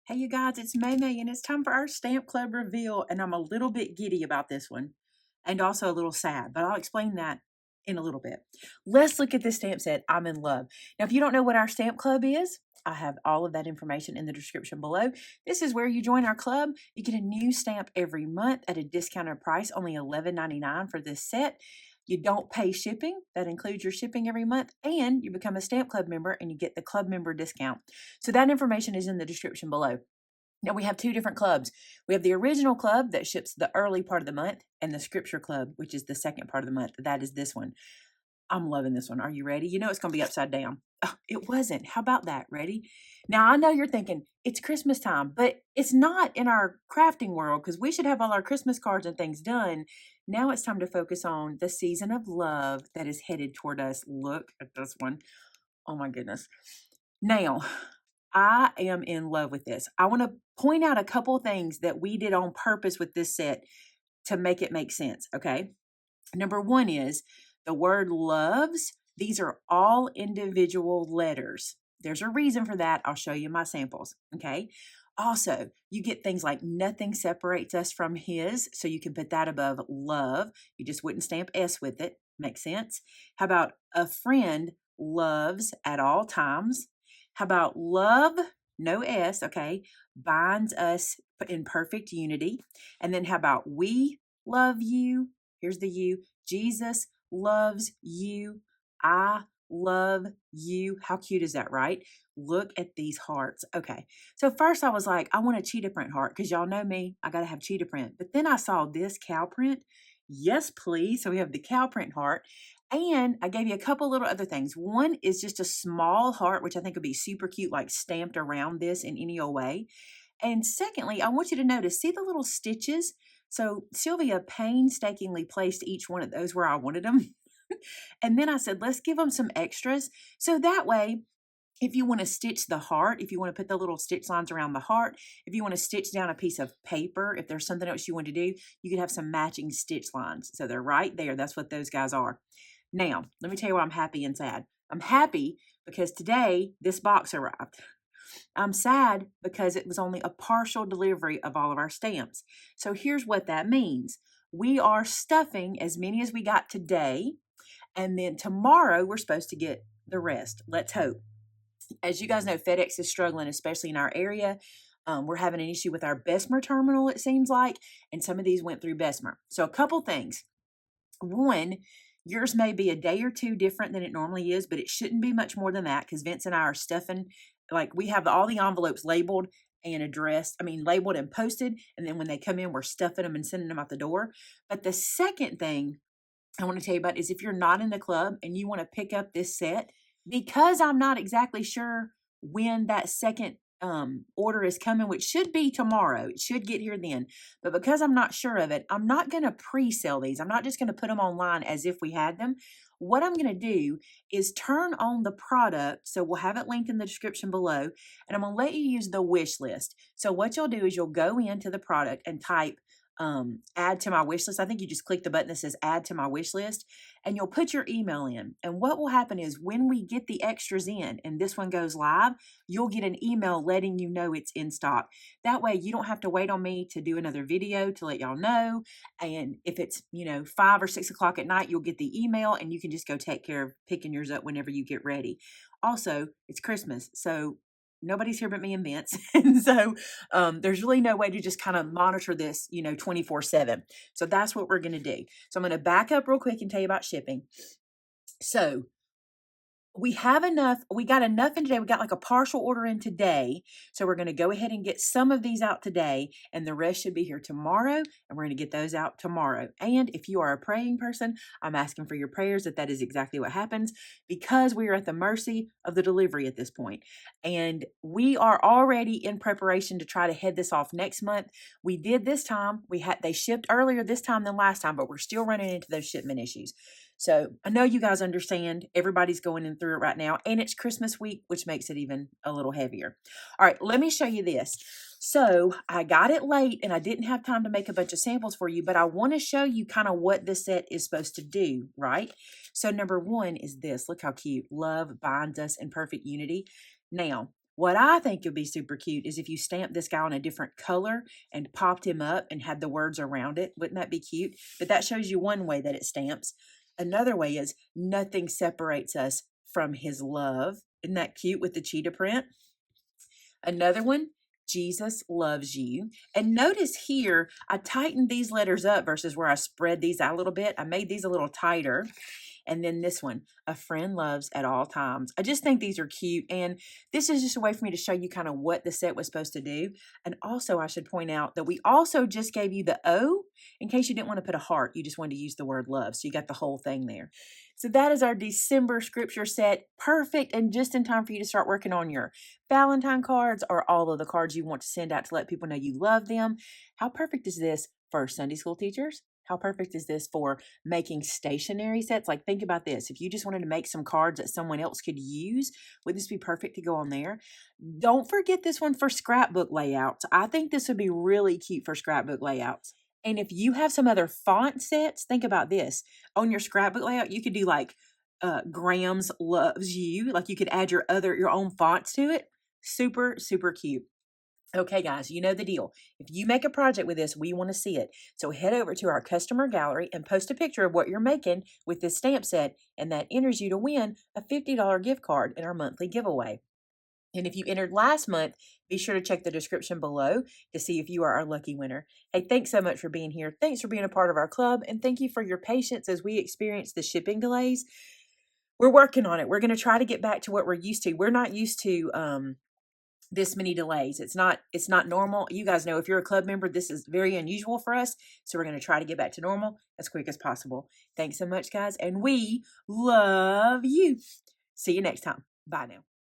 Hey, you guys, it's Maymay, and it's time for our stamp club reveal. And I'm a little bit giddy about this one and also a little sad, but I'll explain that in a little bit. Let's look at this stamp set, I'm in love. Now, if you don't know what our stamp club is, I have all of that information in the description below. This is where you join our club. You get a new stamp every month at a discounted price, only $11.99 for this set. You don't pay shipping. That includes your shipping every month, and you become a stamp club member and you get the club member discount. So that information is in the description below. Now we have two different clubs. We have the original club that ships the early part of the month and the scripture club, which is the second part of the month. That is this one. I'm loving this one. Are you ready? You know it's going to be upside down. Oh, it wasn't. How about that? Ready? Now I know you're thinking it's Christmas time, but it's not in our crafting world because we should have all our Christmas cards and things done. Now it's time to focus on the season of love that is headed toward us. Look at this one. Oh my goodness. Now, I am in love with this. I want to point out a couple things that we did on purpose with this set to make it make sense, okay? Number one is the word loves. These are all individual letters. There's a reason for that. I'll show you my samples, okay? Also, you get things like nothing separates us from his, so you can put that above love. You just wouldn't stamp S with it. Makes sense? How about a friend loves at all times? How about love, no S, okay, binds us in perfect unity? And then how about we love you? Here's the you. Jesus loves you. I love you. How cute is that, right? Look at these hearts. Okay. So first I was like, I want a cheetah print heart because y'all know me. I got to have cheetah print. But then I saw this cow print. Yes, please. So we have the cow print heart. And I gave you a couple little other things. One is just a small heart, which I think would be super cute, like stamped around this in any old way. And secondly, I want you to notice, see the little stitches? So Sylvia painstakingly placed each one of those where I wanted them. And then I said, let's give them some extras. So that way, if you want to stitch the heart, if you want to put the little stitch lines around the heart, if you want to stitch down a piece of paper, if there's something else you want to do, you could have some matching stitch lines. So they're right there. That's what those guys are. Now, let me tell you why I'm happy and sad. I'm happy because today this box arrived. I'm sad because it was only a partial delivery of all of our stamps. So here's what that means. We are stuffing as many as we got today, and then tomorrow we're supposed to get the rest. Let's hope. As you guys know, FedEx is struggling, especially in our area. We're having an issue with our Bessemer terminal, it seems like, and some of these went through Bessemer. So a couple things. One, yours may be a day or two different than it normally is, but it shouldn't be much more than that because Vince and I are stuffing, like we have all the envelopes labeled and addressed, labeled and posted. And then when they come in, we're stuffing them and sending them out the door. But the second thing I want to tell you about is if you're not in the club and you want to pick up this set, because I'm not exactly sure when that second order is coming, which should be tomorrow. It should get here then. But because I'm not sure of it, I'm not going to pre-sell these. I'm not just going to put them online as if we had them. What I'm going to do is turn on the product. So we'll have it linked in the description below. And I'm going to let you use the wish list. So what you'll do is you'll go into the product and type add to my wish list. I think you just click the button that says add to my wish list and you'll put your email in. And what will happen is when we get the extras in and this one goes live, you'll get an email letting you know it's in stock. That way you don't have to wait on me to do another video to let y'all know. And if it's, 5 or 6 o'clock at night, you'll get the email and you can just go take care of picking yours up whenever you get ready. Also, it's Christmas. So nobody's here but me and Vince. And so there's really no way to just kind of monitor this, 24/7. So that's what we're going to do. So I'm going to back up real quick and tell you about shipping. So we got enough in today. We got like a partial order in today. So we're going to go ahead and get some of these out today and the rest should be here tomorrow. And we're going to get those out tomorrow. And if you are a praying person, I'm asking for your prayers that is exactly what happens because we are at the mercy of the delivery at this point. And we are already in preparation to try to head this off next month. We did this time. They shipped earlier this time than last time, but we're still running into those shipment issues. So I know you guys understand. Everybody's going in through it right now. And it's Christmas week, which makes it even a little heavier. All right, let me show you this. So I got it late and I didn't have time to make a bunch of samples for you, but I want to show you kind of what this set is supposed to do, right? So number one is this. Look how cute. Love binds us in perfect unity. Now, What I think would be super cute is if you stamped this guy on a different color and popped him up and had the words around it. Wouldn't that be cute? But that shows you one way that it stamps. Another way is nothing separates us from his love. Isn't that cute with the cheetah print? Another one, Jesus loves you. And notice here, I tightened these letters up versus where I spread these out a little bit. I made these a little tighter. And then this one, a friend loves at all times. I just think these are cute. And this is just a way for me to show you kind of what the set was supposed to do. And also, I should point out that we also just gave you the O in case you didn't want to put a heart. You just wanted to use the word love. So you got the whole thing there. So that is our December scripture set. Perfect and just in time for you to start working on your Valentine cards or all of the cards you want to send out to let people know you love them. How perfect is this for Sunday school teachers? How perfect is this for making stationery sets? Like, think about this. If you just wanted to make some cards that someone else could use, would this be perfect to go on there? Don't forget this one for scrapbook layouts. I think this would be really cute for scrapbook layouts. And if you have some other font sets, think about this. On your scrapbook layout, you could do like Graham's loves you. Like, you could add your own fonts to it. Super, super cute. Okay, guys, you know the deal. If you make a project with this, we want to see it. So head over to our customer gallery and post a picture of what you're making with this stamp set, and that enters you to win a $50 gift card in our monthly giveaway. And if you entered last month, be sure to check the description below to see if you are our lucky winner. Hey, thanks so much for being here. Thanks for being a part of our club, and thank you for your patience as we experience the shipping delays. We're working on it. We're going to try to get back to what we're used to. We're not used to this many delays. It's not normal. You guys know if you're a club member, this is very unusual for us. So we're going to try to get back to normal as quick as possible. Thanks so much, guys. And we love you. See you next time. Bye now.